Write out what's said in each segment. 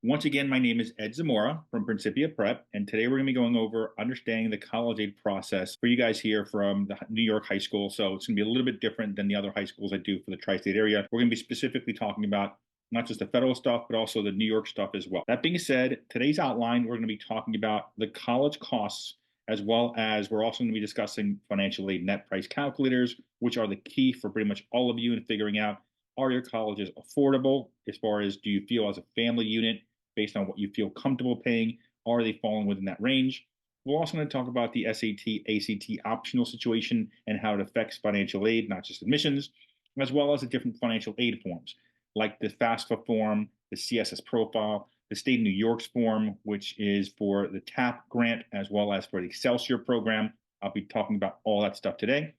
Once again, my name is Ed Zamora from Principia Prep, and today we're going to be going over understanding the college aid process for you guys here from the New York high school. So it's going to be a little bit different than the other high schools I do for the tri-state area. We're going to be specifically talking about not just the federal stuff, but also the New York stuff as well. That being said, today's outline, we're going to be talking about the college costs, as well as we're also going to be discussing financial aid net price calculators, which are the key for pretty much all of you in figuring out, are your colleges affordable as far as do you feel as a family unit based on what you feel comfortable paying? Are they falling within that range? We're also going to talk about the SAT, ACT optional situation and how it affects financial aid, not just admissions, as well as the different financial aid forms, like the FAFSA form, the CSS profile, the state of New York's form, which is for the TAP grant, as well as for the Excelsior program. I'll be talking about all that stuff today,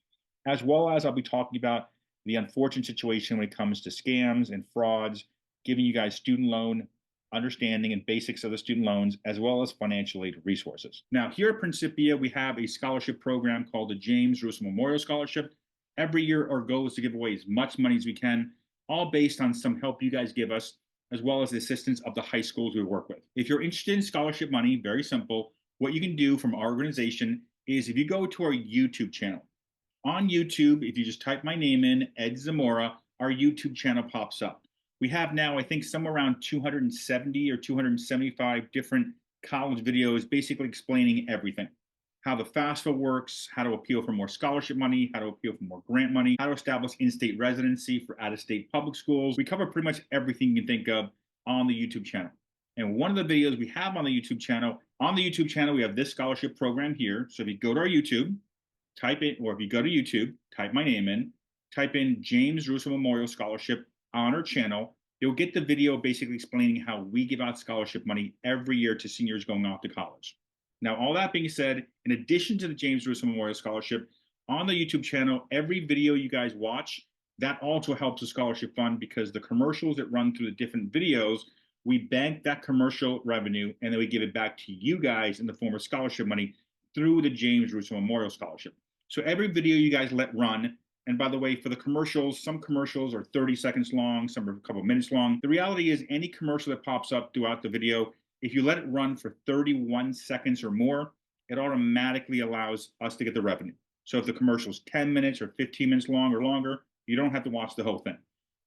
as well as I'll be talking about the unfortunate situation when it comes to scams and frauds, giving you guys student loan understanding and basics of the student loans, as well as financial aid resources. Now, here at Principia, we have a scholarship program called the James Russell Memorial Scholarship. Every year, our goal is to give away as much money as we can, all based on some help you guys give us, as well as the assistance of the high schools we work with. If you're interested in scholarship money, very simple. What you can do from our organization is if you go to our YouTube channel. On YouTube, if you just type my name in, Ed Zamora, our YouTube channel pops up. We have now, I think, somewhere around 270 or 275 different college videos basically explaining everything. How the FAFSA works, how to appeal for more scholarship money, how to appeal for more grant money, how to establish in-state residency for out-of-state public schools. We cover pretty much everything you can think of on the YouTube channel. And one of the videos we have on the YouTube channel, we have this scholarship program here. So if you go to our YouTube, type it, or if you go to YouTube, type my name in, type in James Russell Memorial Scholarship on our channel, you'll get the video basically explaining how we give out scholarship money every year to seniors going off to college. Now, all that being said, in addition to the James Russell Memorial Scholarship, on the YouTube channel, every video you guys watch, that also helps the scholarship fund because the commercials that run through the different videos, we bank that commercial revenue and then we give it back to you guys in the form of scholarship money through the James Russell Memorial Scholarship. So every video you guys let run, and by the way, for the commercials, some commercials are 30 seconds long, some are a couple minutes long. The reality is any commercial that pops up throughout the video, if you let it run for 31 seconds or more, it automatically allows us to get the revenue. So if the commercial is 10 minutes or 15 minutes long or longer, you don't have to watch the whole thing.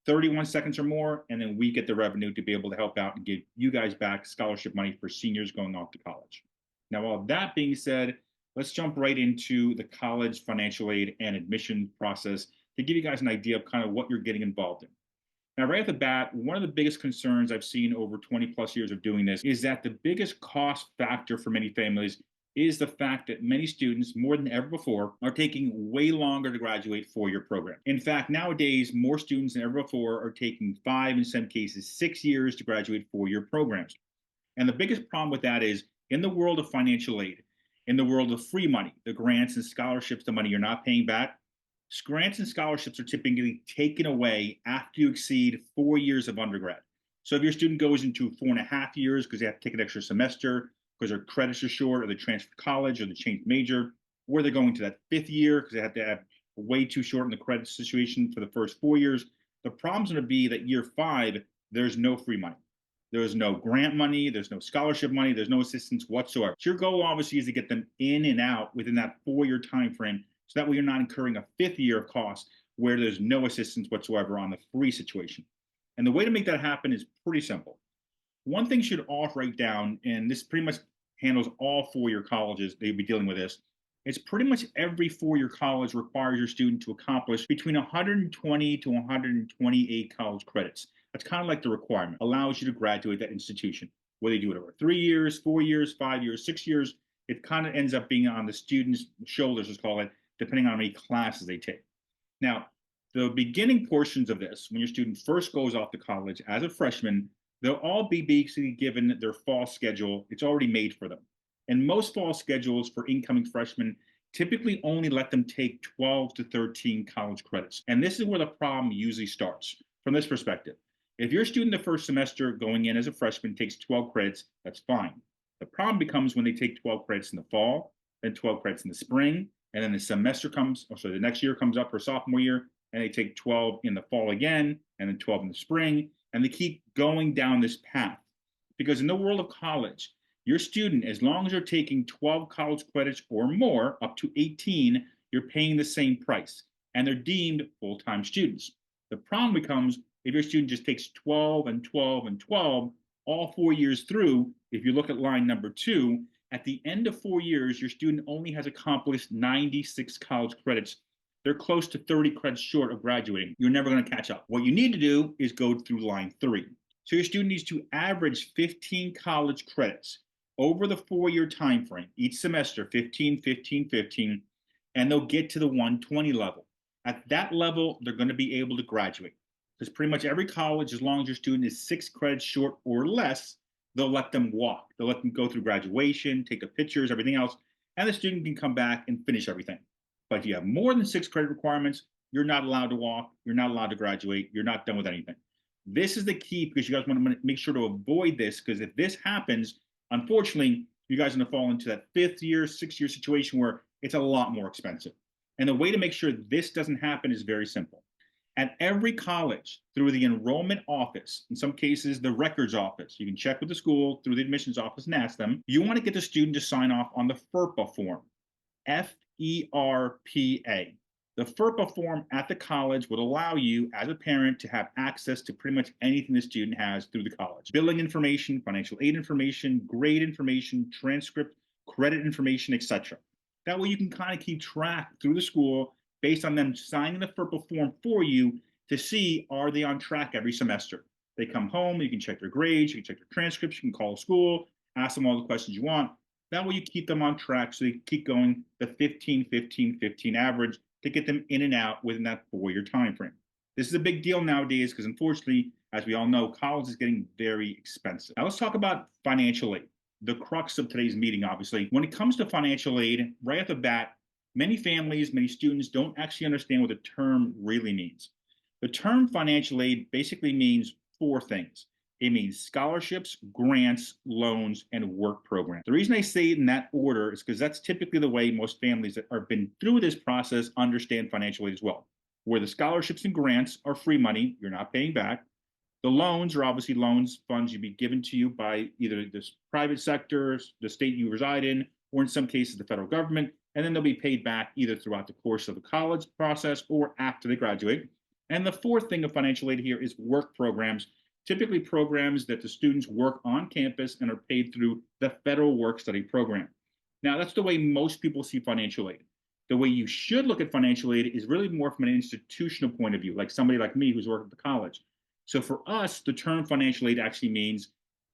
31 seconds or more, and then we get the revenue to be able to help out and give you guys back scholarship money for seniors going off to college. Now, all that being said, let's jump right into the college financial aid and admission process to give you guys an idea of kind of what you're getting involved in. Now, right off the bat, one of the biggest concerns I've seen over 20 plus years of doing this is that the biggest cost factor for many families is the fact that many students, more than ever before, are taking way longer to graduate four-year program. In fact, nowadays, more students than ever before are taking 5, in some cases, 6 years to graduate four-year programs. And the biggest problem with that is in the world of financial aid, in the world of free money, the grants and scholarships, the money you're not paying back, grants and scholarships are typically taken away after you exceed 4 years of undergrad. So if your student goes into 4.5 years because they have to take an extra semester, because their credits are short, or they transfer to college, or they change major, or they're going to that 5th year because they have to have way too short in the credit situation for the first 4 years, the problem's going to be that year 5, there's no free money. There's no grant money, there's no scholarship money, there's no assistance whatsoever. So your goal obviously is to get them in and out within that 4-year time frame, so that way you're not incurring a 5th year of cost where there's no assistance whatsoever on the free situation. And the way to make that happen is pretty simple. One thing you should all write down, and this pretty much handles all 4-year colleges, they'll be dealing with this, it's pretty much every 4-year college requires your student to accomplish between 120 to 128 college credits. That's kind of like the requirement, allows you to graduate that institution. Whether you do it over 3 years, 4 years, 5 years, 6 years, it kind of ends up being on the student's shoulders, let's call it, depending on how many classes they take. Now, the beginning portions of this, when your student first goes off to college as a freshman, they'll all be basically given their fall schedule. It's already made for them. And most fall schedules for incoming freshmen typically only let them take 12 to 13 college credits. And this is where the problem usually starts from this perspective. If your student the first semester going in as a freshman takes 12 credits, that's fine. The problem becomes when they take 12 credits in the fall, then 12 credits in the spring, and then the semester comes, or so the next year comes up for sophomore year, and they take 12 in the fall again, and then 12 in the spring, and they keep going down this path. Because in the world of college, your student, as long as you're taking 12 college credits or more, up to 18, you're paying the same price, and they're deemed full-time students. The problem becomes if your student just takes 12 and 12 and 12 all 4 years through. If you look at line number 2, at the end of 4 years, your student only has accomplished 96 college credits. They're close to 30 credits short of graduating. You're never going to catch up. What you need to do is go through line 3. So your student needs to average 15 college credits over the 4-year time frame, each semester, 15, 15, 15, and they'll get to the 120 level. At that level, they're going to be able to graduate. Because pretty much every college, as long as your student is 6 credits short or less, they'll let them walk. They'll let them go through graduation, take the pictures, everything else, and the student can come back and finish everything. But if you have more than 6 credit requirements, you're not allowed to walk, you're not allowed to graduate, you're not done with anything. This is the key because you guys want to make sure to avoid this, because if this happens, unfortunately, you guys are going to fall into that 5th year, 6th year situation where it's a lot more expensive. And the way to make sure this doesn't happen is very simple. At every college, through the enrollment office, in some cases, the records office, you can check with the school through the admissions office and ask them, you want to get the student to sign off on the FERPA form, FERPA. The FERPA form at the college would allow you, as a parent, to have access to pretty much anything the student has through the college. Billing information, financial aid information, grade information, transcript, credit information, etc. That way you can kind of keep track through the school based on them signing the FERPA form for you to see, are they on track every semester? They come home, you can check their grades, you can check their transcripts, you can call the school, ask them all the questions you want. That way you keep them on track so they keep going the 15, 15, 15 average to get them in and out within that 4-year time frame. This is a big deal nowadays because unfortunately, as we all know, college is getting very expensive. Now let's talk about financial aid, the crux of today's meeting, obviously. When it comes to financial aid, right off the bat, many families, many students don't actually understand what the term really means. The term financial aid basically means 4 things. It means scholarships, grants, loans, and work programs. The reason I say it in that order is because that's typically the way most families that have been through this process understand financial aid as well. Where the scholarships and grants are free money, you're not paying back. The loans are obviously loans, funds you'd be given to you by either the private sector, the state you reside in, or in some cases the federal government, and then they'll be paid back either throughout the course of the college process or after they graduate. And the 4th thing of financial aid here is work programs, typically programs that the students work on campus and are paid through the federal work study program. Now, that's the way most people see financial aid. The way you should look at financial aid is really more from an institutional point of view, like somebody like me who's worked at the college. So for us, the term financial aid actually means,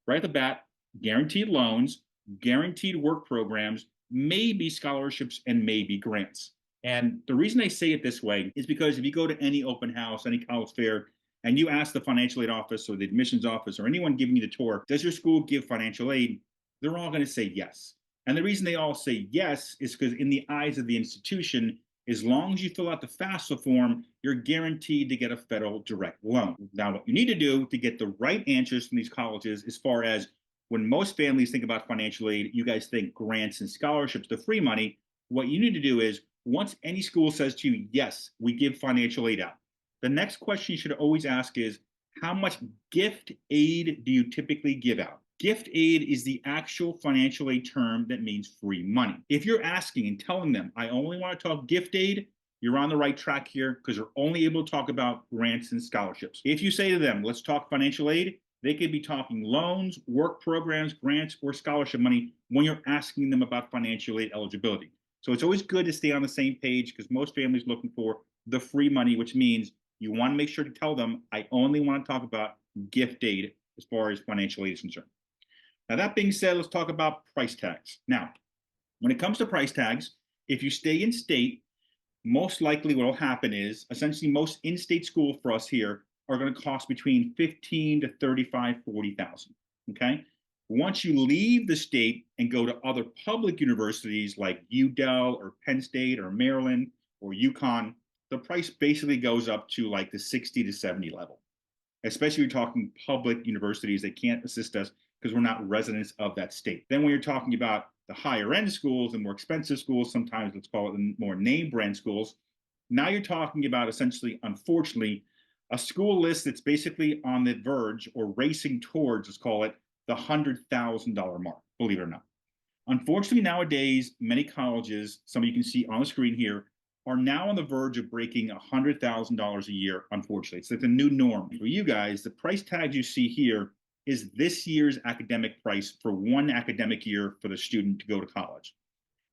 right at the bat, guaranteed loans, guaranteed work programs, maybe scholarships, and maybe grants. And the reason I say it this way is because if you go to any open house, any college fair, and you ask the financial aid office or the admissions office or anyone giving you the tour, does your school give financial aid? They're all going to say yes. And the reason they all say yes is because in the eyes of the institution, as long as you fill out the FAFSA form, you're guaranteed to get a federal direct loan. Now, what you need to do to get the right answers from these colleges, as far as when most families think about financial aid, you guys think grants and scholarships, the free money. What you need to do is, once any school says to you, yes, we give financial aid out, the next question you should always ask is, how much gift aid do you typically give out? Gift aid is the actual financial aid term that means free money. If you're asking and telling them, I only want to talk gift aid, you're on the right track here because you're only able to talk about grants and scholarships. If you say to them, let's talk financial aid, they could be talking loans, work programs, grants, or scholarship money when you're asking them about financial aid eligibility. So it's always good to stay on the same page because most families are looking for the free money, which means you want to make sure to tell them, I only want to talk about gift aid as far as financial aid is concerned. Now, that being said, let's talk about price tags. Now, when it comes to price tags, if you stay in state, most likely what will happen is essentially most in-state schools for us here are going to cost between 15 to 35, 40,000. Okay. Once you leave the state and go to other public universities like UDEL or Penn State or Maryland or UConn, the price basically goes up to like the 60 to 70 level, especially if you're talking public universities that can't assist us because we're not residents of that state. Then when you're talking about the higher end schools and more expensive schools, sometimes let's call it the more name brand schools, now you're talking about essentially, unfortunately, a school list that's basically on the verge or racing towards, let's call it, the $100,000 mark, believe it or not. Unfortunately, nowadays, many colleges, some of you can see on the screen here, are now on the verge of breaking $100,000 a year, unfortunately. It's like the new norm. For you guys, the price tag you see here is this year's academic price for one academic year for the student to go to college.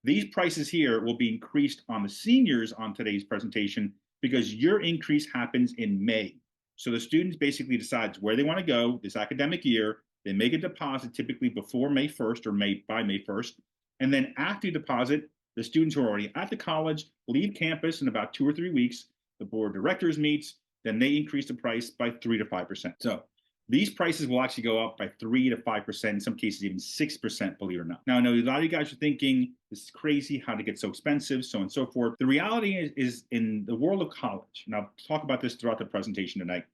These prices here will be increased on the seniors on today's presentation because your increase happens in May. So the students basically decides where they want to go this academic year. They make a deposit typically before May 1st or by May 1st. And then after you deposit, the students who are already at the college leave campus in about 2 or 3 weeks. The board of directors meets, then they increase the price by 3 to 5%. So these prices will actually go up by 3 to 5%, in some cases even 6%, believe it or not. Now, I know a lot of you guys are thinking, this is crazy, how to get so expensive, so on and so forth. The reality is in the world of college, and I'll talk about this throughout the presentation tonight,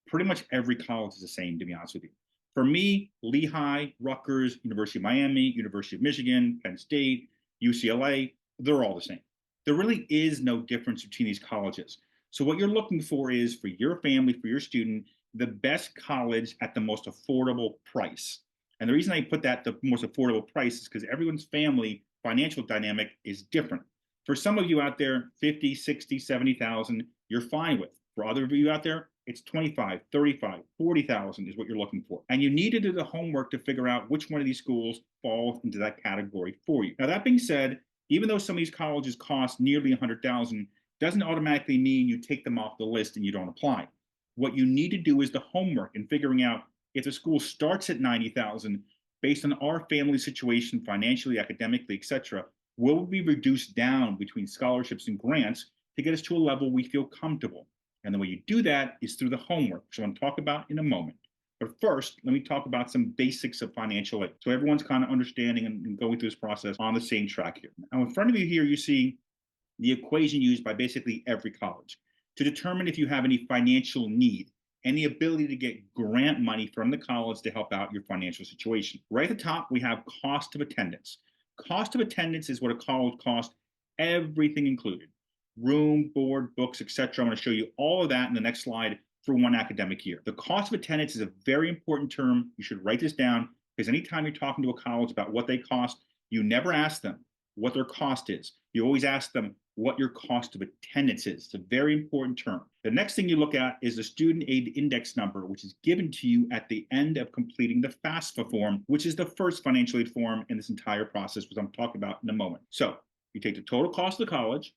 pretty much every college is the same, to be honest with you. For me, Lehigh, Rutgers, University of Miami, University of Michigan, Penn State, UCLA, they're all the same. There really is no difference between these colleges. So what you're looking for is for your family, for your student, the best college at the most affordable price. And the reason I put that the most affordable price is because everyone's family financial dynamic is different. For some of you out there, 50, 60, 70,000, you're fine with. For other of you out there, it's 25, 35, 40,000 is what you're looking for. And you need to do the homework to figure out which one of these schools falls into that category for you. Now, that being said, even though some of these colleges cost nearly 100,000, doesn't automatically mean you take them off the list and you don't apply. What you need to do is the homework and figuring out if the school starts at 90,000, based on our family situation, financially, academically, etc., will we reduce down between scholarships and grants to get us to a level we feel comfortable? And the way you do that is through the homework, which I want to talk about in a moment. But first, let me talk about some basics of financial aid. So everyone's kind of understanding and going through this process on the same track here. Now, in front of you here, you see the equation used by basically every college to determine if you have any financial need, any ability to get grant money from the college to help out your financial situation. Right at the top, we have cost of attendance. Cost of attendance is what a college costs, everything included. Room, board, books, etc. I'm going to show you all of that in the next slide for one academic year. The cost of attendance is a very important term. You should write this down because anytime you're talking to a college about what they cost, you never ask them what their cost is. You always ask them what your cost of attendance is. It's a very important term. The next thing you look at is the student aid index number, which is given to you at the end of completing the FAFSA form, which is the first financial aid form in this entire process, which I'm talking about in a moment. So you take the total cost of the college,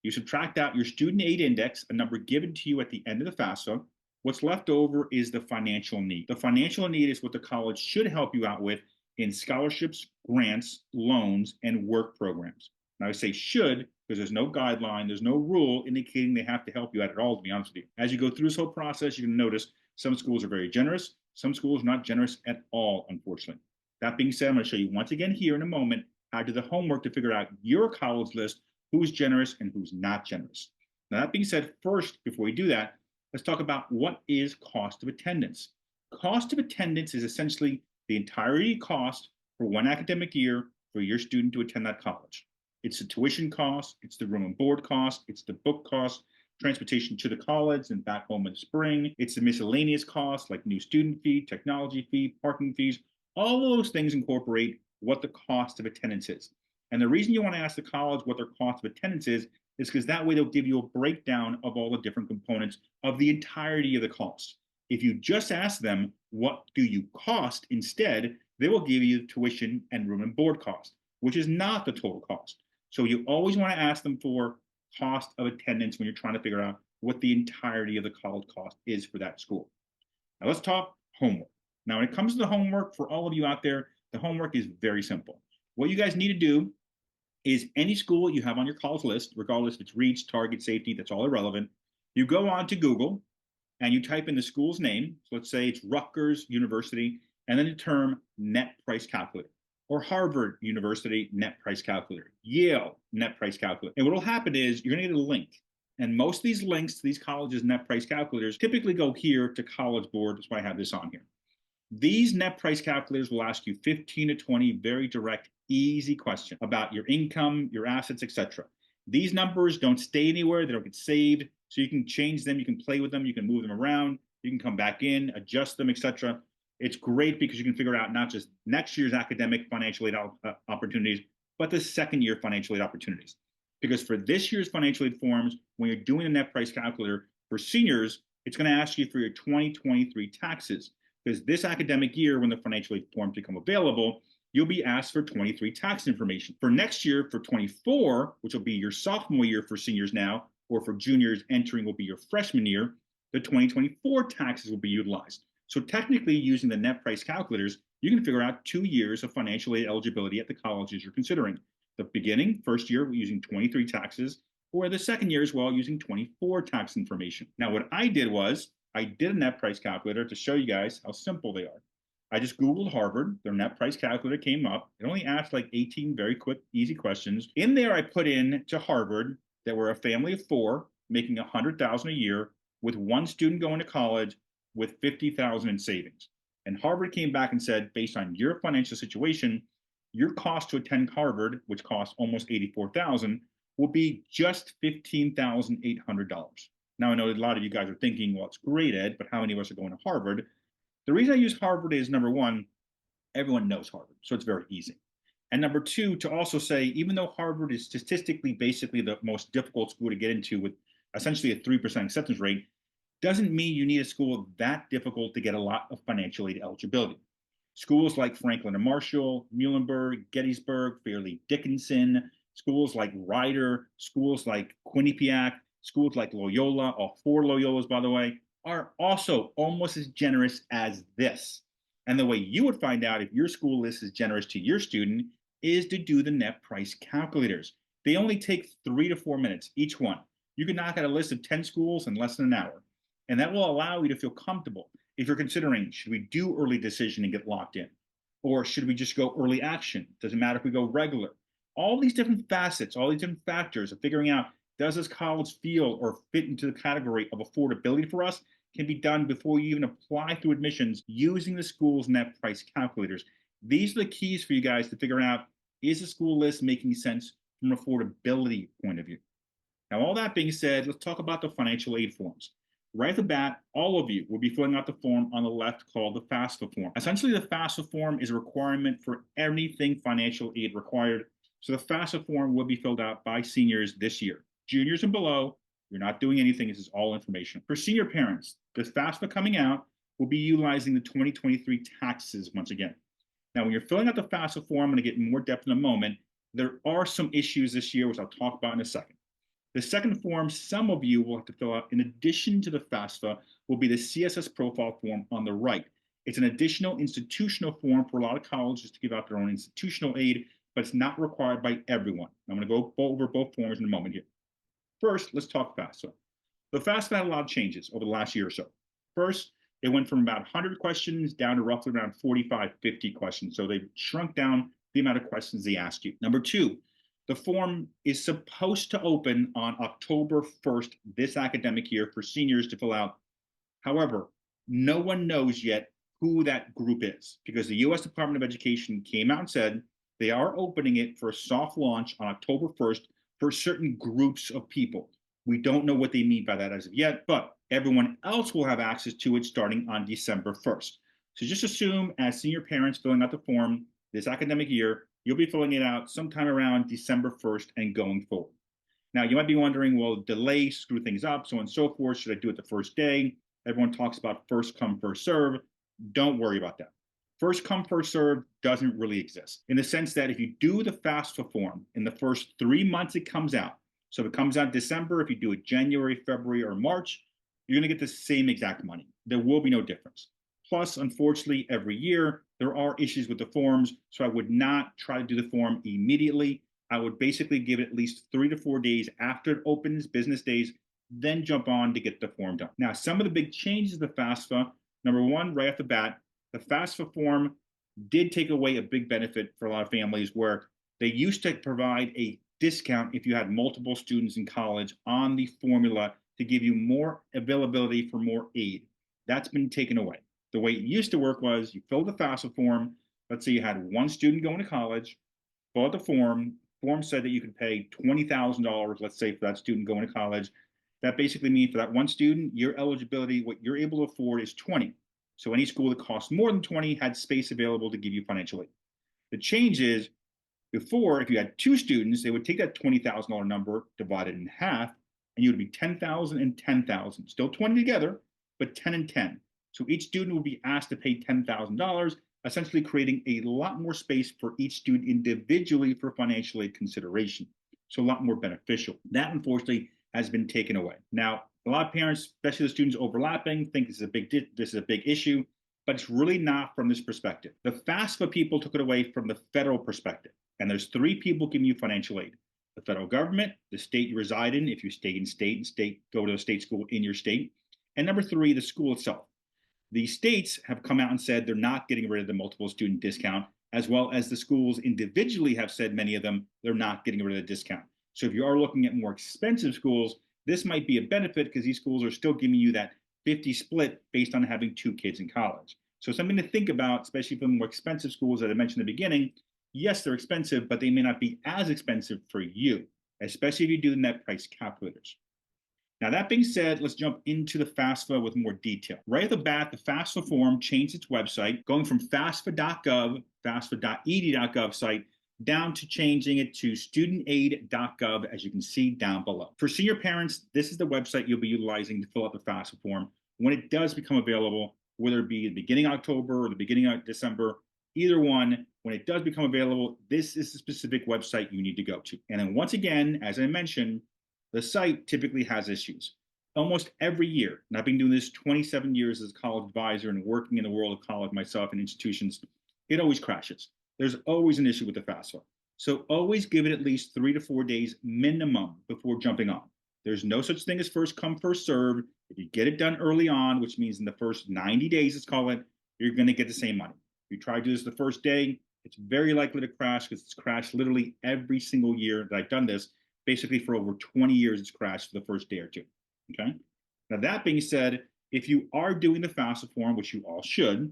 you subtract out your student aid index, a number given to you at the end of the FAFSA. What's left over is the financial need. The financial need is what the college should help you out with in scholarships, grants, loans, and work programs. Now, I say should because there's no guideline, there's no rule indicating they have to help you out at all, to be honest with you. As you go through this whole process, you can notice some schools are very generous, some schools are not generous at all, unfortunately. That being said, I'm going to show you once again here in a moment how to do the homework to figure out your college list, who's generous and who's not generous. Now, that being said, first, before we do that, let's talk about what is cost of attendance. Cost of attendance is essentially the entirety cost for one academic year for your student to attend that college. It's the tuition cost, it's the room and board cost, it's the book cost, transportation to the college and back home in the spring. It's the miscellaneous costs like new student fee, technology fee, parking fees. All those things incorporate what the cost of attendance is. And the reason you want to ask the college what their cost of attendance is because that way they'll give you a breakdown of all the different components of the entirety of the cost. If you just ask them, what do you cost instead, they will give you tuition and room and board cost, which is not the total cost. So you always want to ask them for cost of attendance when you're trying to figure out what the entirety of the college cost is for that school. Now let's talk homework. Now, when it comes to the homework, for all of you out there, the homework is very simple. What you guys need to do is any school you have on your college list, regardless if it's Reach, Target, Safety, that's all irrelevant, you go on to Google and you type in the school's name. So let's say it's Rutgers University, and then the term net price calculator, or Harvard University net price calculator, Yale net price calculator. And what will happen is you're going to get a link. And most of these links to these colleges' net price calculators typically go here to College Board. That's why I have this on here. These net price calculators will ask you 15 to 20 very direct, easy questions about your income, your assets, etc. These numbers don't stay anywhere. They don't get saved. So you can change them. You can play with them. You can move them around. You can come back in, adjust them, etc. It's great because you can figure out not just next year's academic financial aid opportunities, but the second year financial aid opportunities. Because for this year's financial aid forms, when you're doing a net price calculator for seniors, it's going to ask you for your 2023 taxes. Because this academic year, when the financial aid forms become available, you'll be asked for 23 tax information. For next year, for 24, which will be your sophomore year for seniors now, or for juniors entering will be your freshman year, the 2024 taxes will be utilized. So technically, using the net price calculators, you can figure out 2 years of financial aid eligibility at the colleges you're considering. The beginning, first year, we're using 23 taxes, or the second year as well, using 24 tax information. Now, what I did was, I did a net price calculator to show you guys how simple they are. I just Googled Harvard, their net price calculator came up. It only asked like 18 very quick, easy questions. In there, I put in to Harvard that we're a family of 4, making $100,000 a year, with 1 student going to college, with $50,000 in savings. And Harvard came back and said, based on your financial situation, your cost to attend Harvard, which costs almost $84,000, will be just $15,800. Now, I know a lot of you guys are thinking, well, it's great, Ed, but how many of us are going to Harvard? The reason I use Harvard is, number one, everyone knows Harvard, so it's very easy. And number two, to also say, even though Harvard is statistically basically the most difficult school to get into with essentially a 3% acceptance rate, doesn't mean you need a school that difficult to get a lot of financial aid eligibility. Schools like Franklin and Marshall, Muhlenberg, Gettysburg, Fairleigh Dickinson, schools like Rider, schools like Quinnipiac, schools like Loyola, all 4 Loyolas, by the way, are also almost as generous as this. And the way you would find out if your school list is generous to your student is to do the net price calculators. They only take 3 to 4 minutes, each one. You can knock out a list of 10 schools in less than an hour. And that will allow you to feel comfortable. If you're considering, should we do early decision and get locked in? Or should we just go early action? Doesn't matter if we go regular. All these different facets, all these different factors of figuring out, does this college feel or fit into the category of affordability for us, can be done before you even apply through admissions using the school's net price calculators. These are the keys for you guys to figure out, is the school list making sense from an affordability point of view? Now, all that being said, let's talk about the financial aid forms. Right off the bat, all of you will be filling out the form on the left called the FAFSA form. Essentially, the FAFSA form is a requirement for anything financial aid required. So the FAFSA form will be filled out by seniors this year. Juniors and below, you're not doing anything. This is all information. For senior parents, the FAFSA coming out will be utilizing the 2023 taxes once again. Now, when you're filling out the FAFSA form, I'm going to get more depth in a moment. There are some issues this year, which I'll talk about in a second. The second form some of you will have to fill out, in addition to the FAFSA, will be the CSS profile form on the right. It's an additional institutional form for a lot of colleges to give out their own institutional aid, but it's not required by everyone. I'm going to go over both forms in a moment here. First, let's talk FAFSA. The FAFSA had a lot of changes over the last year or so. First, it went from about 100 questions down to roughly around 45, 50 questions. So they've shrunk down the amount of questions they ask you. Number two, the form is supposed to open on October 1st this academic year for seniors to fill out. However, no one knows yet who that group is because the U.S. Department of Education came out and said they are opening it for a soft launch on October 1st for certain groups of people. We don't know what they mean by that as of yet, but everyone else will have access to it starting on December 1st. So just assume as senior parents filling out the form this academic year, you'll be filling it out sometime around December 1st and going forward. Now, you might be wondering, well, delay, screw things up, so on and so forth. Should I do it the first day? Everyone talks about first come, first serve. Don't worry about that. First come, first serve doesn't really exist in the sense that if you do the FAFSA form in the first 3 months it comes out, so if it comes out December, if you do it January, February, or March, you're going to get the same exact money. There will be no difference. Plus, unfortunately, every year, there are issues with the forms, so I would not try to do the form immediately. I would basically give it at least 3 to 4 days after it opens, business days, then jump on to get the form done. Now, some of the big changes to FAFSA, number one, right off the bat, the FAFSA form did take away a big benefit for a lot of families where they used to provide a discount if you had multiple students in college on the formula to give you more availability for more aid. That's been taken away. The way it used to work was you filled the FAFSA form. Let's say you had 1 student going to college, fill out the form. Form said that you could pay $20,000, let's say, for that student going to college. That basically means for that 1 student, your eligibility, what you're able to afford is 20. So any school that costs more than 20 had space available to give you financial aid. The change is before, if you had two students, they would take that $20,000 number, divide it in half, and you would be 10,000 and 10,000. Still 20 together, but 10 and 10. So each student would be asked to pay $10,000, essentially creating a lot more space for each student individually for financial aid consideration. So a lot more beneficial. That, unfortunately, has been taken away. Now, a lot of parents, especially the students overlapping, think this is a big issue, but it's really not from this perspective. The FAFSA people took it away from the federal perspective. And there's three people giving you financial aid: the federal government, the state you reside in, if you stay in state, go to a state school in your state, and number three, the school itself. The states have come out and said they're not getting rid of the multiple student discount, as well as the schools individually have said, many of them, they're not getting rid of the discount. So if you are looking at more expensive schools, this might be a benefit because these schools are still giving you that 50 split based on having two kids in college. So something to think about, especially for the more expensive schools that I mentioned in the beginning. Yes, they're expensive, but they may not be as expensive for you, especially if you do the net price calculators. Now, that being said, let's jump into the FAFSA with more detail. Right at the bat, the FAFSA form changed its website, going from FAFSA.gov, FAFSA.ed.gov site, down to changing it to studentaid.gov, as you can see down below. For senior parents, this is the website you'll be utilizing to fill out the FAFSA form when it does become available, whether it be the beginning of October or the beginning of December. Either one, when it does become available, this is the specific website you need to go to. And then once again, as I mentioned, the site typically has issues. Almost every year, and I've been doing this 27 years as a college advisor and working in the world of college myself and institutions, it always crashes. There's always an issue with the FAFSA. So always give it at least 3 to 4 days minimum before jumping on. There's no such thing as first come, first served. If you get it done early on, which means in the first 90 days, let's call it, you're going to get the same money. If you try to do this the first day, it's very likely to crash because it's crashed literally every single year that I've done this. Basically, for over 20 years, it's crashed for the first day or two. Okay. Now, that being said, if you are doing the FAFSA form, which you all should,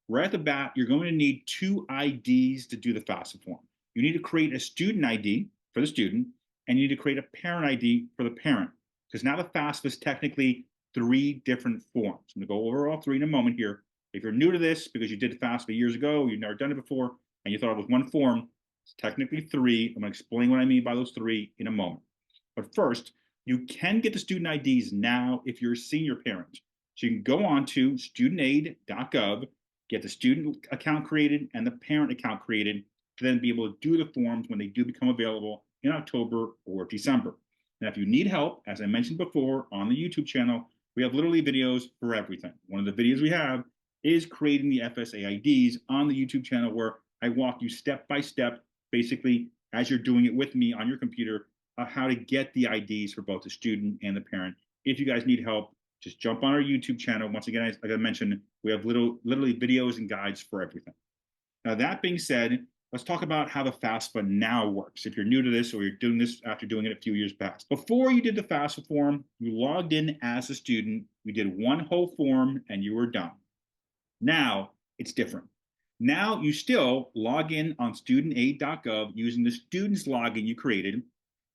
right at the bat, you're going to need two IDs to do the FAFSA form. You need to create a student ID for the student, and you need to create a parent ID for the parent, because now the FAFSA is technically 3 different forms. I'm going to go over all 3 in a moment here. If you're new to this because you did the FAFSA years ago, you've never done it before, and you thought it was one form, it's technically 3. I'm going to explain what I mean by those 3 in a moment. But first, you can get the student IDs now if you're a senior parent. So you can go on to studentaid.gov, get the student account created and the parent account created to then be able to do the forms when they do become available in October or December. Now, if you need help, as I mentioned before on the YouTube channel, we have literally videos for everything. One of the videos we have is creating the FSA IDs on the YouTube channel, where I walk you step by step, basically as you're doing it with me on your computer, how to get the IDs for both the student and the parent. If you guys need help, just jump on our YouTube channel. Once again, like I mentioned, we have literally videos and guides for everything. Now, that being said, let's talk about how the FAFSA now works. If you're new to this or you're doing this after doing it a few years past. Before you did the FAFSA form, you logged in as a student, you did one whole form, and you were done. Now, it's different. Now, you still log in on studentaid.gov using the student's login you created.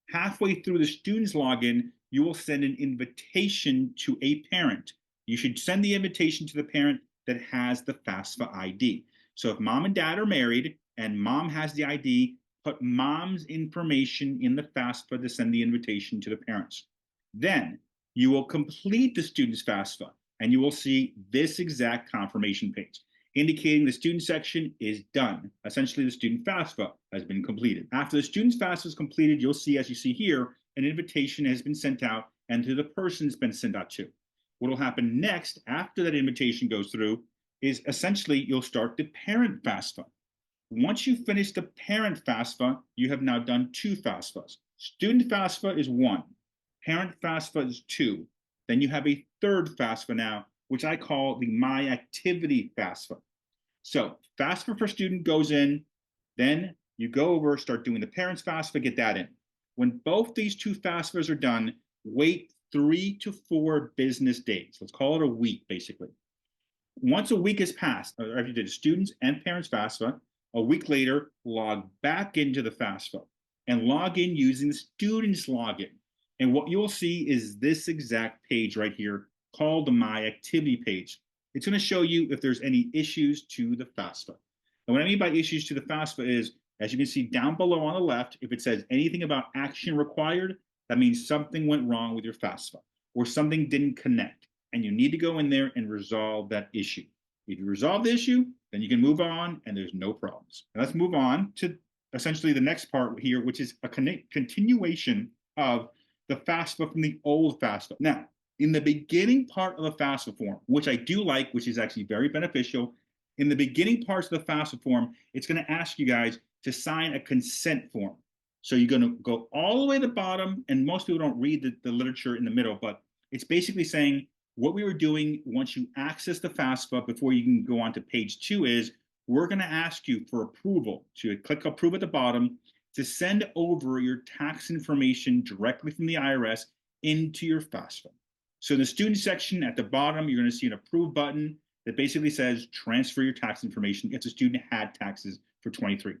Halfway through the student's login, you will send an invitation to a parent. You should send the invitation to the parent that has the FAFSA ID. So if mom and dad are married and mom has the ID, put mom's information in the FAFSA to send the invitation to the parents. Then you will complete the student's FAFSA and you will see this exact confirmation page, indicating the student section is done. Essentially, the student FAFSA has been completed. After the student's FAFSA is completed, you'll see, as you see here, an invitation has been sent out and to the person it's been sent out to. What will happen next after that invitation goes through is essentially you'll start the parent FAFSA. Once you finish the parent FAFSA, you have now done 2 FAFSAs. Student FAFSA is 1. Parent FAFSA is 2. Then you have a third FAFSA now, which I call the My Activity FAFSA. So FAFSA for student goes in, then you go over, start doing the parents FAFSA, get that in. When both these 2 FAFSAs are done, wait 3 to 4 business days. Let's call it a week, basically. Once a week has passed, or if you did students and parents FAFSA, a week later, log back into the FAFSA and log in using the student's login. And what you'll see is this exact page right here called the My Activity page. it's going to show you if there's any issues to the FAFSA. And what I mean by issues to the FAFSA is, as you can see down below on the left, if it says anything about action required, that means something went wrong with your FAFSA or something didn't connect, and you need to go in there and resolve that issue. If you resolve the issue, then you can move on and there's no problems. And let's move on to essentially the next part here, which is a continuation of the FAFSA from the old FAFSA. Now, in the beginning part of the FAFSA form, which I do like, which is actually very beneficial, in the beginning parts of the FAFSA form, it's going to ask you guys to sign a consent form. So you're going to go all the way to the bottom, and most people don't read the literature in the middle, but it's basically saying what we were doing once you access the FAFSA before you can go on to page 2 is we're going to ask you for approval. So you click approve at the bottom to send over your tax information directly from the IRS into your FAFSA. So in the student section at the bottom, you're going to see an approve button that basically says transfer your tax information if the student had taxes for 23.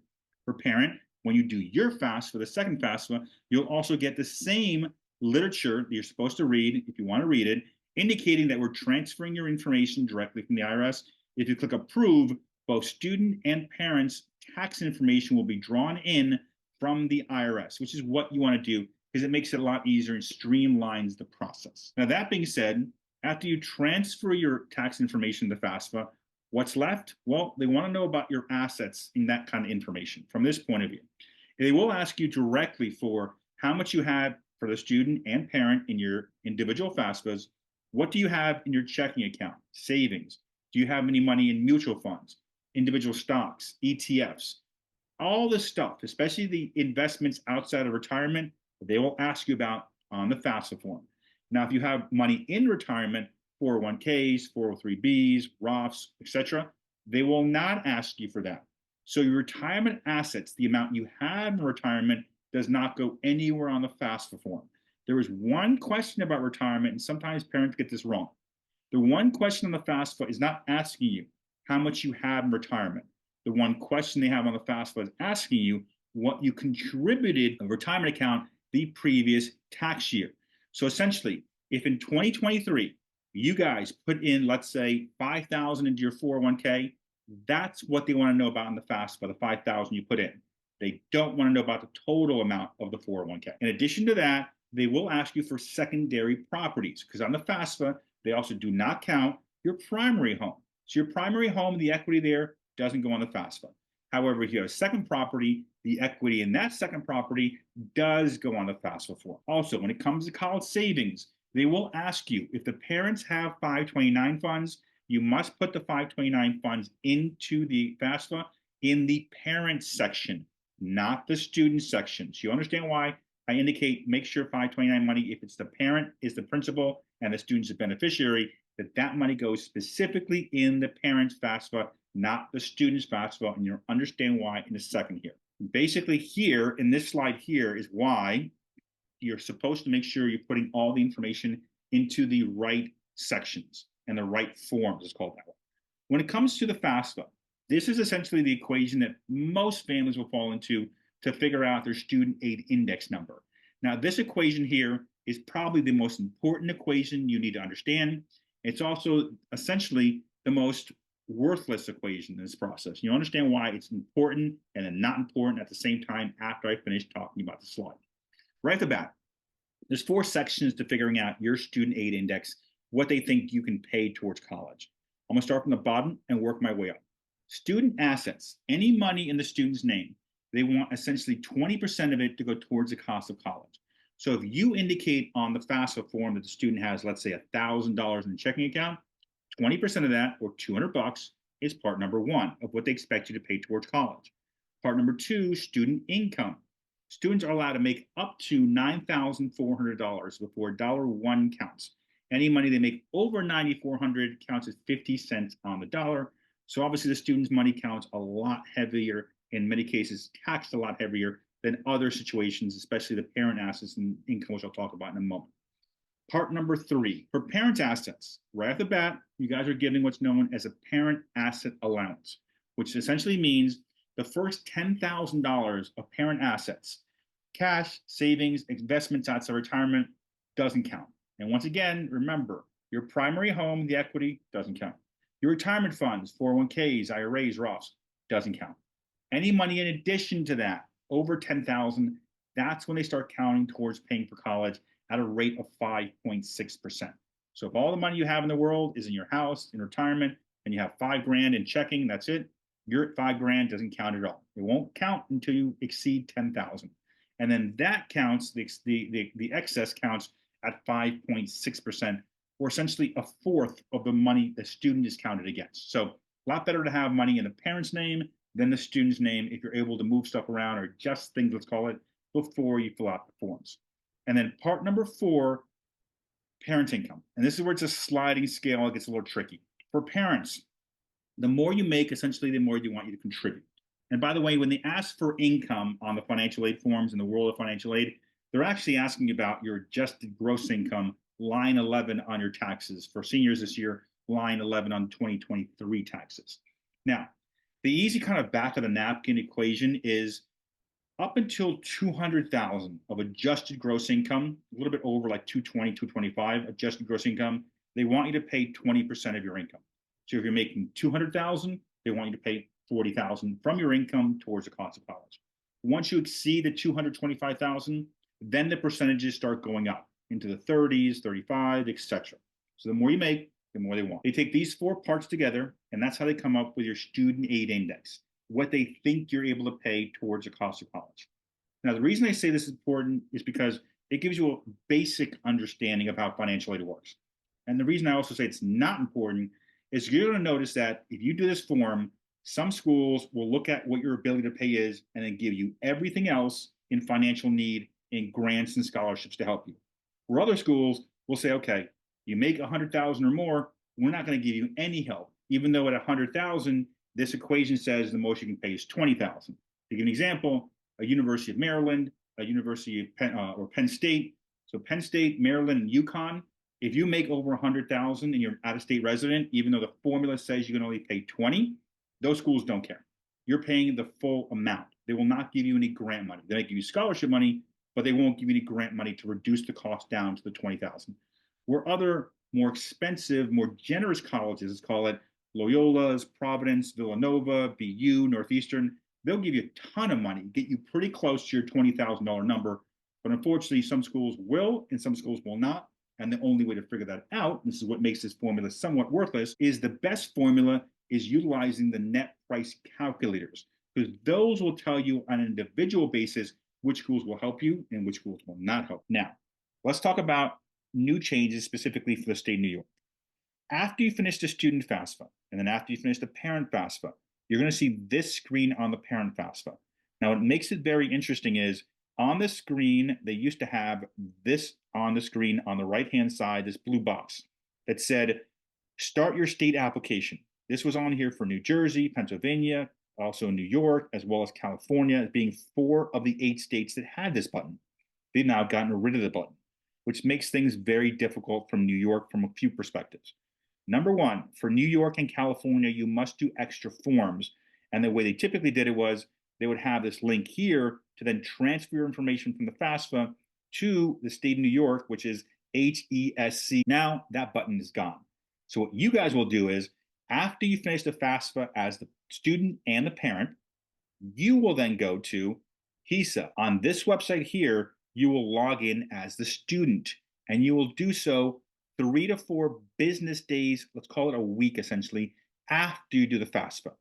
For parent, when you do your FAFSA, the second FAFSA, you'll also get the same literature that you're supposed to read if you want to read it, indicating that we're transferring your information directly from the IRS. If you click approve, both student and parents' tax information will be drawn in from the IRS, which is what you want to do because it makes it a lot easier and streamlines the process. Now, that being said, after you transfer your tax information to FAFSA, what's left? Well, they want to know about your assets in that kind of information from this point of view. They will ask you directly for how much you have for the student and parent in your individual FAFSAs. What do you have in your checking account, savings? Do you have any money in mutual funds, individual stocks, ETFs? All this stuff, especially the investments outside of retirement, they will ask you about on the FAFSA form. Now, if you have money in retirement, 401ks, 403bs, Roths, etc., they will not ask you for that. So your retirement assets, the amount you have in retirement, does not go anywhere on the FAFSA form. There is one question about retirement, and sometimes parents get this wrong. The one question on the FAFSA is not asking you how much you have in retirement. The one question they have on the FAFSA is asking you what you contributed a retirement account the previous tax year. So essentially, if in 2023, you guys put in, let's say, $5,000 into your 401k, that's what they want to know about in the FAFSA, the $5,000 you put in. They don't want to know about the total amount of the 401k. In addition to that, they will ask you for secondary properties because on the FAFSA, they also do not count your primary home. So your primary home, the equity there doesn't go on the FAFSA. However, if you have a second property, the equity in that second property does go on the FAFSA form. Also, when it comes to college savings, they will ask you if the parents have 529 funds, you must put the 529 funds into the FAFSA in the parent section, not the student section. So you understand why I indicate make sure 529 money, if it's the parent is the principal and the student's a beneficiary, that money goes specifically in the parent's FAFSA, not the student's FAFSA, and you'll understand why in a second here. Basically here, in this slide here, is why you're supposed to make sure you're putting all the information into the right sections and the right forms, it's called that one. When it comes to the FAFSA, this is essentially the equation that most families will fall into to figure out their student aid index number. Now, this equation here is probably the most important equation you need to understand. It's also essentially the most worthless equation in this process. You understand why it's important and then not important at the same time after I finish talking about the slide. Right off the bat, there's 4 sections to figuring out your student aid index, what they think you can pay towards college. I'm going to start from the bottom and work my way up. Student assets, any money in the student's name, they want essentially 20% of it to go towards the cost of college. So if you indicate on the FAFSA form that the student has, let's say, $1,000 in a checking account, 20% of that, or $200, is part number 1 of what they expect you to pay towards college. Part number 2, student income. Students are allowed to make up to $9,400 before $1 counts. Any money they make over $9,400 counts as 50 cents on the dollar. So obviously the student's money counts a lot heavier, in many cases taxed a lot heavier than other situations, especially the parent assets and income, which I'll talk about in a moment. Part number 3, for parent assets, right off the bat, you guys are giving what's known as a parent asset allowance, which essentially means the first $10,000 of parent assets, cash, savings, investments outside retirement, doesn't count. And once again, remember, your primary home, the equity, doesn't count. Your retirement funds, 401ks, IRAs, Roths, doesn't count. Any money in addition to that, over 10,000, that's when they start counting towards paying for college at a rate of 5.6%. So if all the money you have in the world is in your house, in retirement, and you have 5 grand in checking, that's it. You're at 5 grand, doesn't count at all. It won't count until you exceed 10,000. And then that counts, the excess counts at 5.6%, or essentially a fourth of the money the student is counted against. So a lot better to have money in the parent's name than the student's name if you're able to move stuff around or adjust things, let's call it, before you fill out the forms. And then part number 4, parent income. And this is where it's a sliding scale. It gets a little tricky. For parents, the more you make, essentially, the more they want you to contribute. And by the way, when they ask for income on the financial aid forms in the world of financial aid, they're actually asking about your adjusted gross income, line 11 on your taxes. For seniors this year, line 11 on 2023 taxes. Now, the easy kind of back of the napkin equation is up until 200,000 of adjusted gross income, a little bit over like 220, 225 adjusted gross income, they want you to pay 20% of your income. So if you're making 200,000, they want you to pay 40,000 from your income towards the cost of college. Once you exceed the 225,000, then the percentages start going up into the 30s, 35, etc. So the more you make, the more they want. They take these 4 parts together, and that's how they come up with your student aid index, what they think you're able to pay towards the cost of college. Now, the reason I say this is important is because it gives you a basic understanding of how financial aid works. And the reason I also say it's not important is you're going to notice that if you do this form, some schools will look at what your ability to pay is and then give you everything else in financial need in grants and scholarships to help you. Where other schools will say, okay, you make 100,000 or more, we're not going to give you any help, even though at 100,000, this equation says the most you can pay is 20,000. To give an example, a University of Maryland, a University of Penn State. So Penn State, Maryland, and UConn, if you make over 100,000 and you're out-of-state resident, even though the formula says you can only pay 20, those schools don't care. You're paying the full amount. They will not give you any grant money. They might give you scholarship money, but they won't give you any grant money to reduce the cost down to the 20,000. Where other more expensive, more generous colleges, let's call it Loyola's, Providence, Villanova, BU, Northeastern, they'll give you a ton of money, get you pretty close to your $20,000 number. But unfortunately, some schools will and some schools will not. And the only way to figure that out, this is what makes this formula somewhat worthless, is the best formula is utilizing the net price calculators, because those will tell you on an individual basis which schools will help you and which schools will not help. Now, let's talk about new changes specifically for the state of New York. After you finish the student FAFSA, and then after you finish the parent FAFSA, you're going to see this screen on the parent FAFSA. Now, what makes it very interesting is on the screen, they used to have this on the screen on the right-hand side, this blue box that said, start your state application. This was on here for New Jersey, Pennsylvania, also New York, as well as California, being 4 of the 8 states that had this button. They've now gotten rid of the button, which makes things very difficult from New York from a few perspectives. Number 1, for New York and California, you must do extra forms. And the way they typically did it was they would have this link here to then transfer your information from the FAFSA to the state of New York, which is HESC. Now that button is gone. So what you guys will do is after you finish the FAFSA as the student and the parent, you will then go to HESA. On this website here, you will log in as the student, and you will do so 3 to 4 business days, let's call it a week essentially, after you do the FAFSA.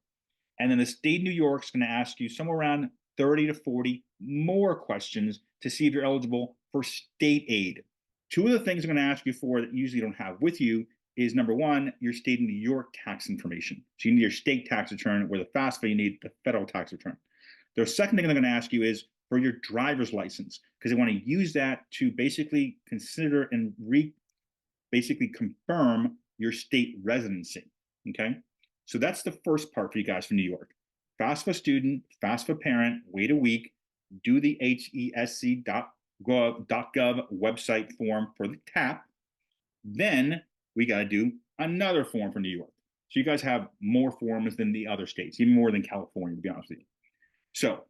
And then the state of New York is going to ask you somewhere around 30 to 40 more questions to see if you're eligible for state aid. 2 of the things I'm going to ask you for that you usually don't have with you is number 1, your state of New York tax information. So you need your state tax return, where the FAFSA, you need the federal tax return. The second thing they're going to ask you is for your driver's license, because they want to use that to basically consider and basically confirm your state residency, okay? So that's the first part for you guys from New York. FAFSA student, FAFSA parent, wait a week, do the hesc.gov website form for the TAP. Then we got to do another form for New York. So you guys have more forms than the other states, even more than California, to be honest with you. So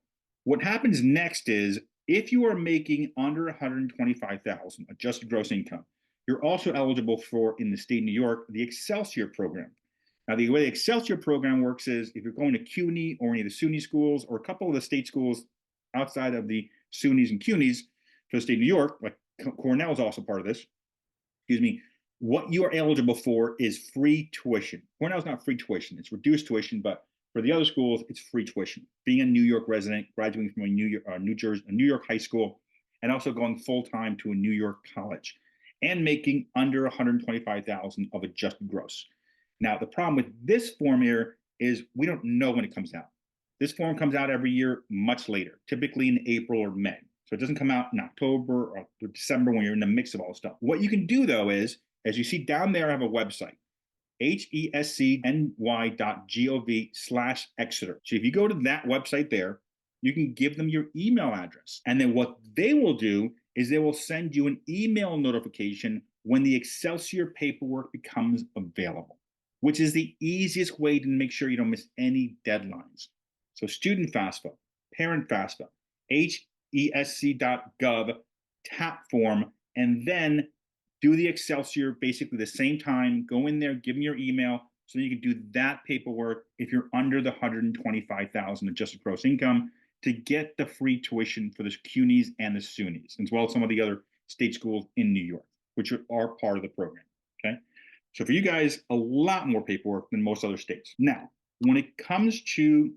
what happens next is if you are making under 125,000 adjusted gross income, you're also eligible for, in the state of New York, the Excelsior program. Now, the way the Excelsior program works is if you're going to CUNY or any of the SUNY schools or a couple of the state schools outside of the SUNYs and CUNYs for the state of New York, like Cornell is also part of this, excuse me, what you are eligible for is free tuition. Cornell's not free tuition, it's reduced tuition, but for the other schools, it's free tuition. Being a New York resident, graduating from a New York high school, and also going full time to a New York college, and making under 125,000 of adjusted gross. Now, the problem with this form here is we don't know when it comes out. This form comes out every year much later, typically in April or May. So it doesn't come out in October or December when you're in the mix of all this stuff. What you can do though is, as you see down there, I have a website, hescny.gov/Exeter. So if you go to that website there, you can give them your email address. And then what they will do is they will send you an email notification when the Excelsior paperwork becomes available, which is the easiest way to make sure you don't miss any deadlines. So student FAFSA, parent FAFSA, hesc.gov, tap form, and then do the Excelsior basically the same time. Go in there, give them your email, so you can do that paperwork if you're under the 125,000 adjusted gross income to get the free tuition for the CUNYs and the SUNYs, as well as some of the other state schools in New York, which are part of the program. Okay. So for you guys, a lot more paperwork than most other states. Now, when it comes to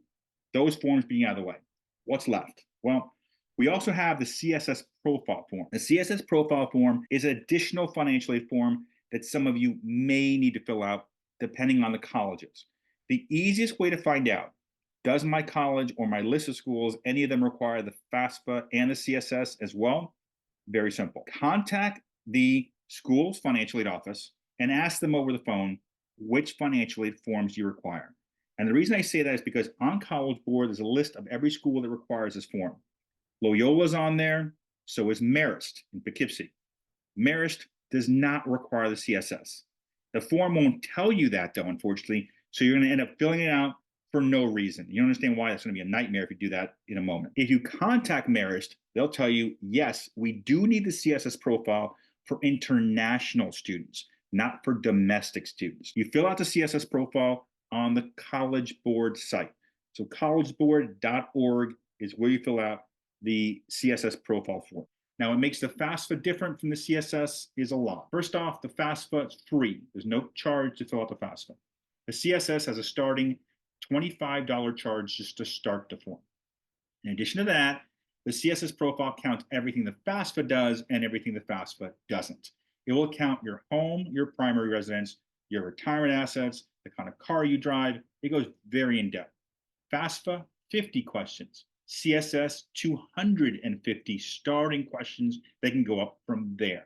those forms being out of the way, what's left? Well, we also have the CSS profile form. The CSS profile form is an additional financial aid form that some of you may need to fill out depending on the colleges. The easiest way to find out, does my college or my list of schools, any of them require the FAFSA and the CSS as well? Very simple. Contact the school's financial aid office and ask them over the phone which financial aid forms you require. And the reason I say that is because on College Board, there's a list of every school that requires this form. Loyola's on there, so is Marist in Poughkeepsie. Marist does not require the CSS. The form won't tell you that, though, unfortunately, so you're going to end up filling it out for no reason. You don't understand why that's going to be a nightmare if you do that in a moment. If you contact Marist, they'll tell you, yes, we do need the CSS profile for international students, not for domestic students. You fill out the CSS profile on the College Board site. So collegeboard.org is where you fill out the CSS profile form. Now, what makes the FAFSA different from the CSS is a lot. First off, the FAFSA is free. There's no charge to fill out the FAFSA. The CSS has a starting $25 charge just to start the form. In addition to that, the CSS profile counts everything the FAFSA does and everything the FAFSA doesn't. It will count your home, your primary residence, your retirement assets, the kind of car you drive. It goes very in depth. FAFSA, 50 questions. CSS, 250 starting questions that can go up from there.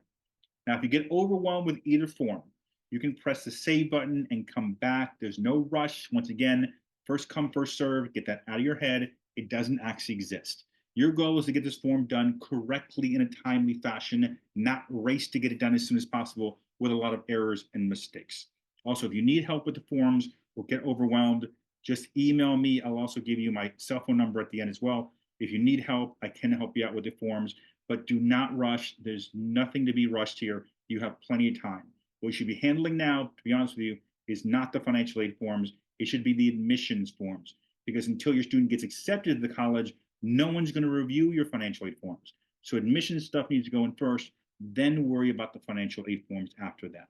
Now, if you get overwhelmed with either form, you can press the save button and come back. There's no rush. Once again, first come, first serve. Get that out of your head. It doesn't actually exist. Your goal is to get this form done correctly in a timely fashion, not race to get it done as soon as possible with a lot of errors and mistakes. Also, if you need help with the forms or get overwhelmed, just email me. I'll also give you my cell phone number at the end as well. If you need help, I can help you out with the forms, but do not rush. There's nothing to be rushed here. You have plenty of time. What you should be handling now, to be honest with you, is not the financial aid forms. It should be the admissions forms, because until your student gets accepted to the college, no one's going to review your financial aid forms. So admissions stuff needs to go in first, then worry about the financial aid forms after that.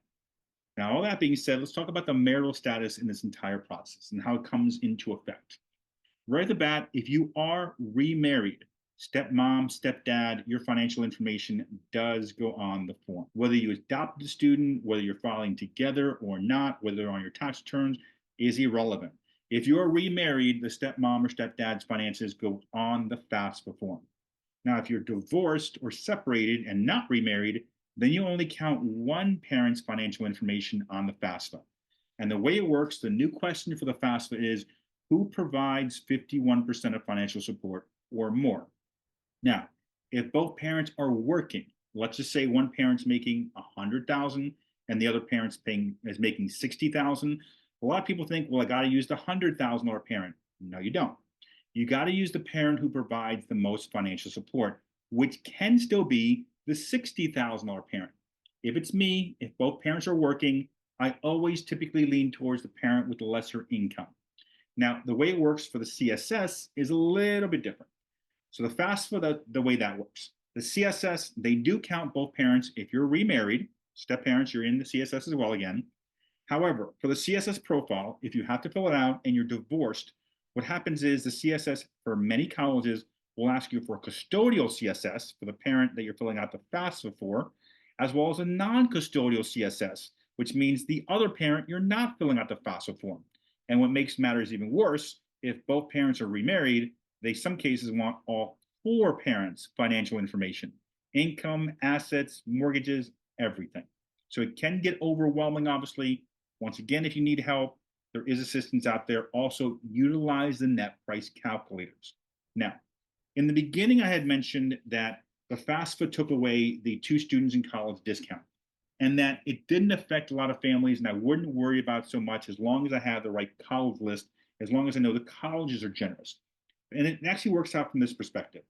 Now, all that being said, let's talk about the marital status in this entire process and how it comes into effect. Right at the bat, if you are remarried, stepmom, stepdad, your financial information does go on the form. Whether you adopted the student, whether you're filing together or not, whether they're on your tax returns, is irrelevant. If you're remarried, the stepmom or stepdad's finances go on the FAFSA form. Now, if you're divorced or separated and not remarried, then you only count one parent's financial information on the FAFSA. And the way it works, the new question for the FAFSA is, who provides 51% of financial support or more? Now, if both parents are working, let's just say one parent's making $100,000 and the other parent's is making $60,000. A lot of people think, well, I got to use the $100,000 parent. No, you don't. You got to use the parent who provides the most financial support, which can still be the $60,000 parent. If it's me, if both parents are working, I always typically lean towards the parent with the lesser income. Now, the way it works for the CSS is a little bit different. So the FAFSA, the way that works, the CSS, they do count both parents. If you're remarried, step parents, you're in the CSS as well again. However, for the CSS profile, if you have to fill it out and you're divorced, what happens is the CSS for many colleges will ask you for a custodial CSS for the parent that you're filling out the FAFSA for, as well as a non-custodial CSS, which means the other parent you're not filling out the FAFSA form. And what makes matters even worse, if both parents are remarried, they some cases want all four parents' financial information, income, assets, mortgages, everything. So it can get overwhelming, obviously. Once again, if you need help, there is assistance out there. Also, utilize the net price calculators. Now, in the beginning, I had mentioned that the FAFSA took away the two students in college discount and that it didn't affect a lot of families, and I wouldn't worry about so much as long as I have the right college list, as long as I know the colleges are generous. And it actually works out from this perspective.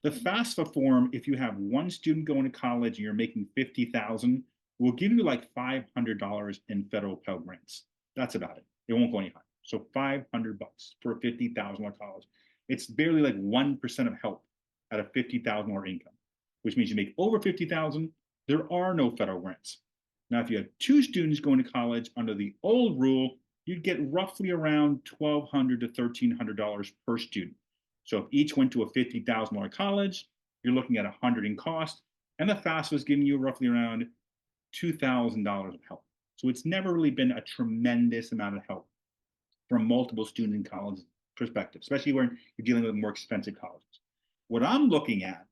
The FAFSA form, if you have one student going to college and you're making 50,000, will give you like $500 in federal Pell Grants. That's about it. It won't go any higher. So $500 for a $50,000 college. It's barely like 1% of help at a $50,000 income, which means you make over 50,000, there are no federal grants. Now, if you have two students going to college under the old rule, you'd get roughly around $1,200 to $1,300 per student. So if each went to a $50,000 college, you're looking at $100 in cost, and the FAFSA was giving you roughly around $2,000 of help. So it's never really been a tremendous amount of help from multiple students in college perspective, especially when you're dealing with more expensive colleges. What I'm looking at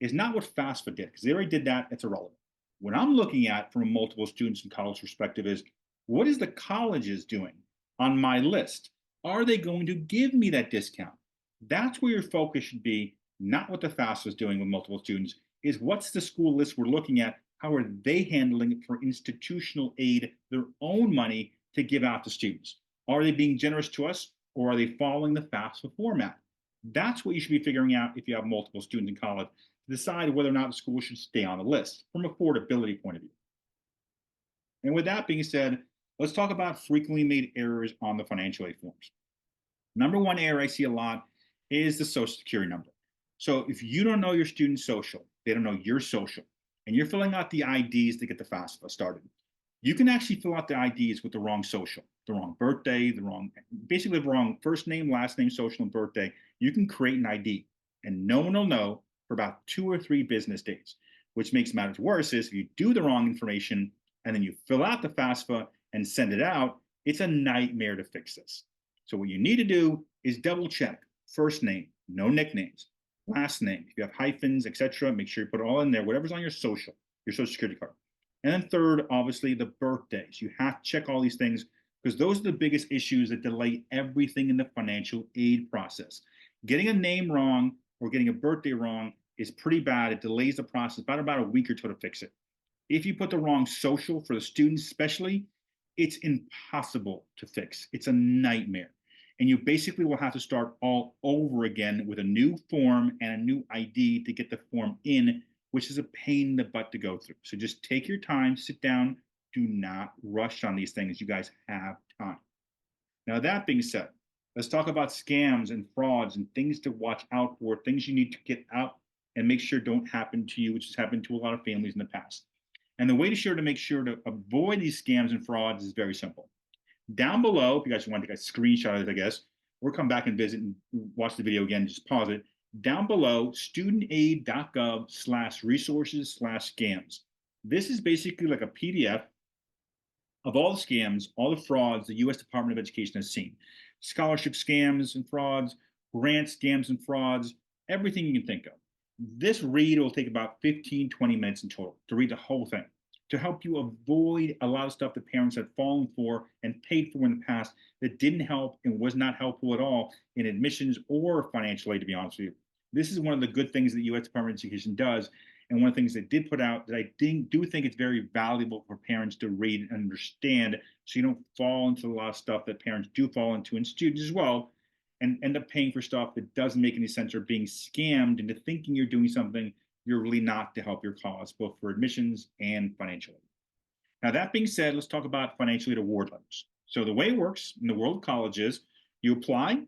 is not what FAFSA did, because they already did that, it's irrelevant. What I'm looking at from a multiple students in college perspective is, what is the colleges doing on my list? Are they going to give me that discount? That's where your focus should be, not what the FAFSA is doing with multiple students, is what's the school list we're looking at? How are they handling it for institutional aid, their own money to give out to students? Are they being generous to us, or are they following the FAFSA format? That's what you should be figuring out if you have multiple students in college, to decide whether or not the school should stay on the list from an affordability point of view. And with that being said, let's talk about frequently made errors on the financial aid forms. Number one error I see a lot is the social security number. So if you don't know your student's social, they don't know your social, and you're filling out the IDs to get the FAFSA started, you can actually fill out the IDs with the wrong social, the wrong birthday, basically the wrong first name, last name, social, and birthday. You can create an ID, and no one will know for about 2 or 3 business days. Which makes matters worse is if you do the wrong information and then you fill out the FAFSA and send it out, it's a nightmare to fix this. So what you need to do is double check first name, no nicknames, last name. If you have hyphens, etc., make sure you put it all in there, whatever's on your social security card. And then third, obviously, the birthdays. You have to check all these things because those are the biggest issues that delay everything in the financial aid process. Getting a name wrong or getting a birthday wrong is pretty bad. It delays the process about a week or two to fix it. If you put the wrong social for the students, especially, it's impossible to fix. It's a nightmare. And you basically will have to start all over again with a new form and a new ID to get the form in, which is a pain in the butt to go through. So just take your time, sit down, do not rush on these things. You guys have time. Now, that being said, let's talk about scams and frauds and things to watch out for, things you need to get out and make sure don't happen to you, which has happened to a lot of families in the past. And the way to make sure to avoid these scams and frauds is very simple. Down below, if you guys want to take a screenshot of it, I guess, or come back and visit and watch the video again, just pause it. Down below, studentaid.gov/resources/scams. This is basically like a PDF of all the scams, all the frauds the U.S. Department of Education has seen. Scholarship scams and frauds, grant scams and frauds, everything you can think of. This read will take about 15-20 minutes in total to read the whole thing, to help you avoid a lot of stuff that parents have fallen for and paid for in the past that didn't help and was not helpful at all in admissions or financial aid, to be honest with you. This is one of the good things that the U.S. Department of Education does, and one of the things they did put out that I do think it's very valuable for parents to read and understand, so you don't fall into a lot of stuff that parents do fall into, and students as well, and end up paying for stuff that doesn't make any sense or being scammed into thinking you're doing something you're really not to help your cause, both for admissions and financial aid. Now, that being said, let's talk about financial aid award letters. So, the way it works in the world of college is you apply,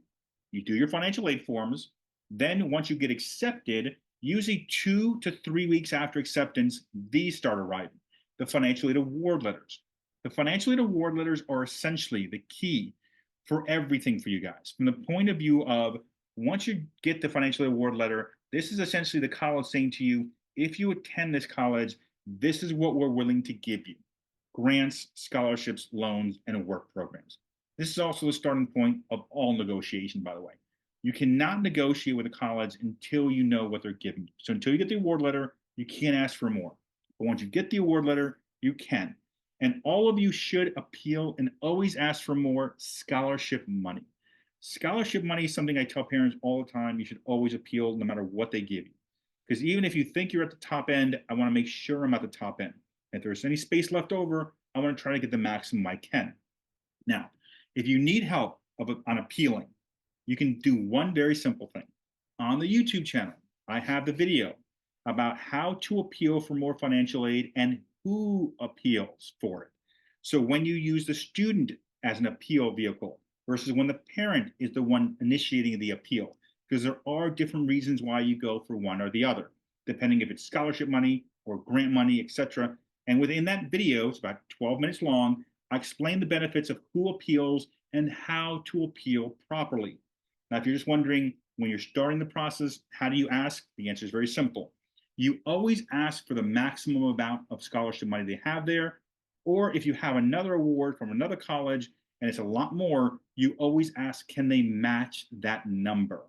you do your financial aid forms. Then, once you get accepted, usually 2 to 3 weeks after acceptance, these start arriving, the financial aid award letters. The financial aid award letters are essentially the key for everything for you guys. From the point of view of once you get the financial aid award letter, this is essentially the college saying to you, if you attend this college, this is what we're willing to give you: grants, scholarships, loans, and work programs. This is also the starting point of all negotiation, by the way. You cannot negotiate with a college until you know what they're giving you. So until you get the award letter, you can't ask for more. But once you get the award letter, you can. And all of you should appeal and always ask for more scholarship money. Scholarship money is something I tell parents all the time. You should always appeal no matter what they give you. Because even if you think you're at the top end, I want to make sure I'm at the top end. If there's any space left over, I want to try to get the maximum I can. Now, if you need help on appealing, you can do one very simple thing. On the YouTube channel, I have the video about how to appeal for more financial aid and who appeals for it. So when you use the student as an appeal vehicle versus when the parent is the one initiating the appeal, because there are different reasons why you go for one or the other, depending if it's scholarship money or grant money, etc. And within that video, it's about 12 minutes long, I explain the benefits of who appeals and how to appeal properly. Now, if you're just wondering, when you're starting the process, how do you ask? The answer is very simple. You always ask for the maximum amount of scholarship money they have there, or if you have another award from another college and it's a lot more, you always ask, can they match that number?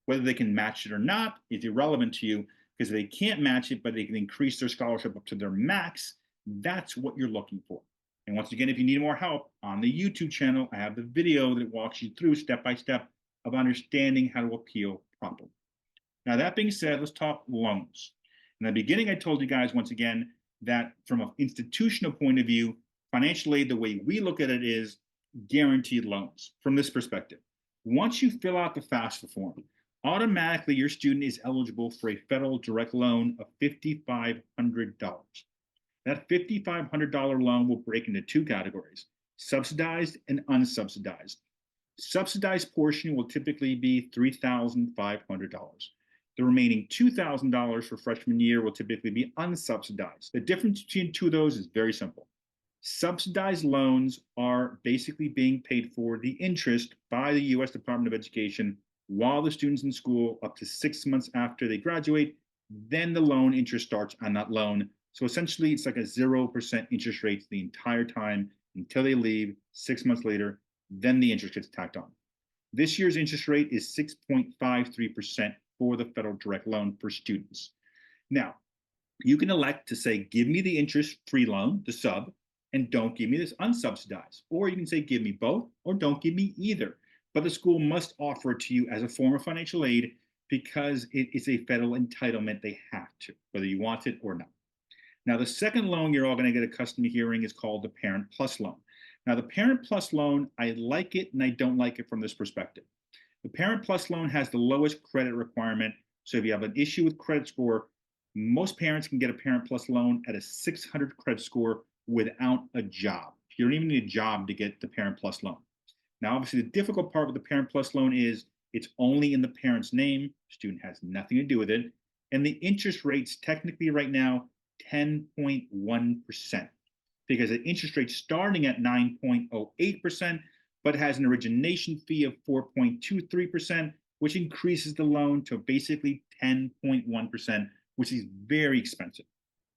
Whether they can match it or not is irrelevant to you, because they can't match it, but they can increase their scholarship up to their max. That's what you're looking for. And once again, if you need more help, on the YouTube channel, I have the video that walks you through step by step of understanding how to appeal properly. Now, that being said, let's talk loans. In the beginning, I told you guys once again that from an institutional point of view, financial aid, the way we look at it, is guaranteed loans from this perspective. Once you fill out the FAFSA form, automatically your student is eligible for a federal direct loan of $5,500. That $5,500 loan will break into two categories: subsidized and unsubsidized. Subsidized portion will typically be $3,500. The remaining $2,000 for freshman year will typically be unsubsidized. The difference between two of those is very simple. Subsidized loans are basically being paid for the interest by the U.S. Department of Education while the student's in school up to 6 months after they graduate. Then the loan interest starts on that loan. So essentially, it's like a 0% interest rate the entire time until they leave 6 months later. Then the interest gets tacked on. This year's interest rate is 6.53% for the federal direct loan for students. Now, you can elect to say, give me the interest-free loan, the sub, and don't give me this unsubsidized. Or you can say, give me both, or don't give me either. But the school must offer it to you as a form of financial aid because it is a federal entitlement. They have to, whether you want it or not. Now, the second loan you're all going to get accustomed to hearing is called the Parent Plus loan. Now, the Parent Plus loan, I like it and I don't like it from this perspective. The Parent Plus loan has the lowest credit requirement. So if you have an issue with credit score, most parents can get a Parent Plus loan at a 600 credit score without a job. You don't even need a job to get the Parent Plus loan. Now, obviously, the difficult part with the Parent Plus loan is it's only in the parent's name. The student has nothing to do with it. And the interest rate's technically right now 10.1%, because the interest rate starting at 9.08%, but has an origination fee of 4.23%, which increases the loan to basically 10.1%, which is very expensive.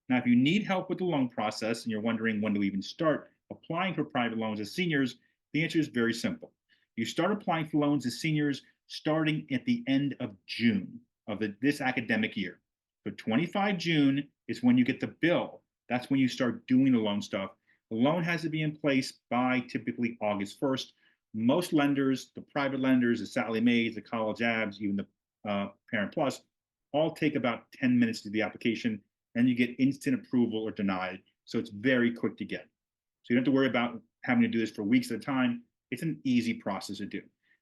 Now, if you need help with the loan process and you're wondering when do we even start applying for private loans as seniors, the answer is very simple. You start applying for loans as seniors starting at the end of June of this academic year. So 25 June is when you get the bill. That's when you start doing the loan stuff. The loan has to be in place by typically August 1st. Most lenders, the private lenders, the Sallie Mae's, the College Abs, even the Parent Plus, all take about 10 minutes to do the application, and you get instant approval or denied. So it's very quick to get. So you don't have to worry about having to do this for weeks at a time. It's an easy process to do.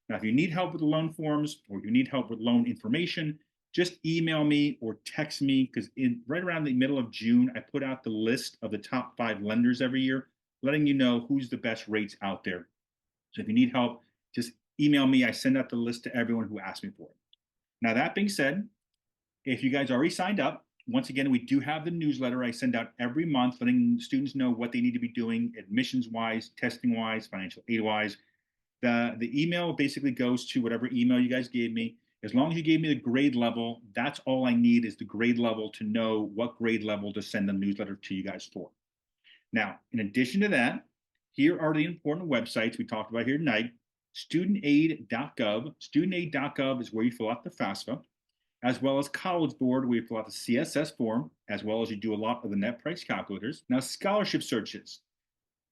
Now, if you need help with the loan forms or you need help with loan information, just email me or text me because in right around the middle of June, I put out the list of the top 5 lenders every year, letting you know who's the best rates out there. So if you need help, just email me. I send out the list to everyone who asks me for it. Now, that being said, if you guys already signed up, once again, we do have the newsletter I send out every month, letting students know what they need to be doing admissions wise, testing wise, financial aid wise. The email basically goes to whatever email you guys gave me. As long as you gave me the grade level, that's all I need is the grade level to know what grade level to send the newsletter to you guys for. Now, in addition to that, here are the important websites we talked about here tonight. Studentaid.gov. Studentaid.gov is where you fill out the FAFSA, as well as College Board, where you fill out the CSS form, as well as you do a lot of the net price calculators. Now, scholarship searches.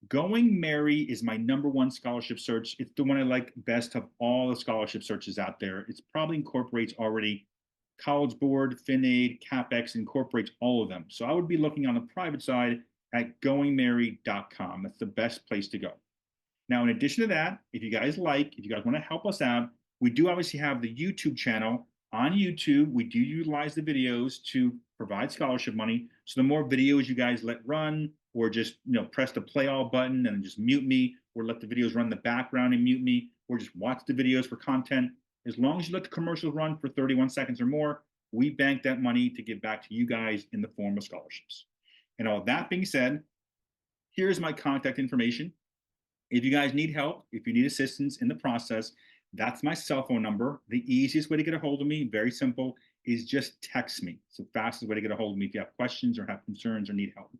Going Mary is my #1 scholarship search. It's the one I like best of all the scholarship searches out there. It probably incorporates already College Board, FinAid, CapEx, incorporates all of them. So I would be looking on the private side at goingmary.com. That's the best place to go. Now, in addition to that, if you guys want to help us out, we do obviously have the YouTube channel. On YouTube, we do utilize the videos to provide scholarship money. So the more videos you guys let run, or just press the play all button and just mute me, or let the videos run in the background and mute me, or just watch the videos for content. As long as you let the commercials run for 31 seconds or more, we bank that money to give back to you guys in the form of scholarships. And all that being said, here's my contact information. If you guys need help, if you need assistance in the process, that's my cell phone number. The easiest way to get a hold of me, very simple, is just text me. It's the fastest way to get a hold of me if you have questions or have concerns or need help.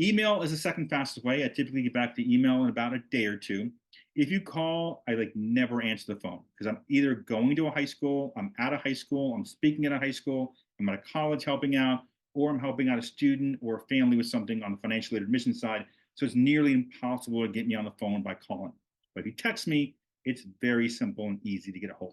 Email is the second fastest way. I typically get back to email in about a day or two. If you call, I never answer the phone because I'm either going to a high school, I'm at a high school, I'm speaking at a high school, I'm at a college helping out, or I'm helping out a student or a family with something on the financial aid admission side. So it's nearly impossible to get me on the phone by calling. But if you text me, it's very simple and easy to get a hold of.